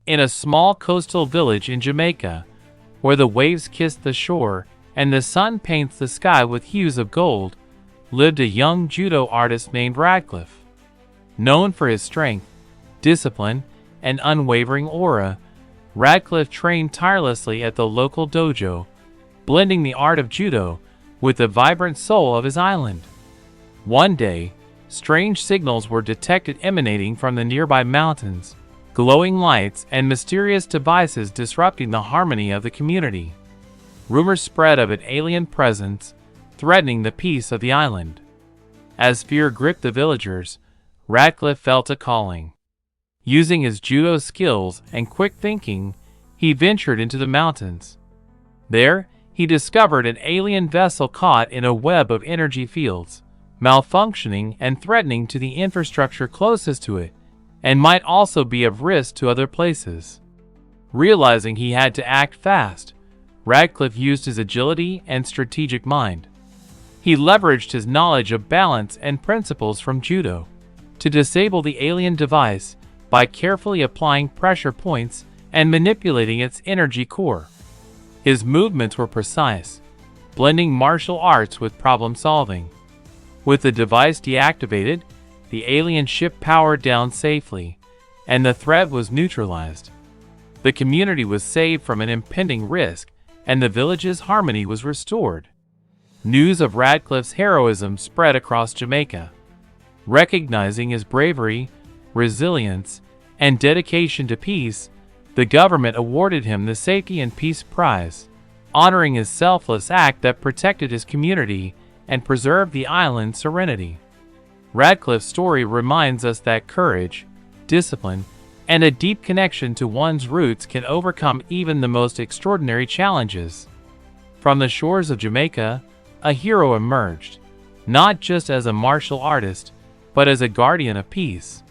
In a small coastal village in Jamaica, where the waves kiss the shore and the sun paints the sky with hues of gold, lived a young judo artist named Radcliffe. Known for his strength, discipline, and unwavering aura, Radcliffe trained tirelessly at the local dojo, blending the art of judo with the vibrant soul of his island. One day, strange signals were detected emanating from the nearby mountains, glowing lights and mysterious devices disrupting the harmony of the community. Rumors spread of an alien presence threatening the peace of the island. As fear gripped the villagers, Radcliffe felt a calling. Using his judo skills and quick thinking, he ventured into the mountains. There, he discovered an alien vessel caught in a web of energy fields, malfunctioning and threatening to the infrastructure closest to it, and might also be of risk to other places. Realizing he had to act fast, Radcliffe used his agility and strategic mind. He leveraged his knowledge of balance and principles from judo to disable the alien device by carefully applying pressure points and manipulating its energy core. His movements were precise, blending martial arts with problem solving. With the device deactivated, the alien ship powered down safely, and the threat was neutralized. The community was saved from an impending risk, and the village's harmony was restored. News of Radcliffe's heroism spread across Jamaica. Recognizing his bravery, resilience, and dedication to peace, the government awarded him the Safety and Peace Prize, honoring his selfless act that protected his community and preserved the island's serenity. Radcliffe's story reminds us that courage, discipline, and a deep connection to one's roots can overcome even the most extraordinary challenges. From the shores of Jamaica, a hero emerged, not just as a martial artist, but as a guardian of peace.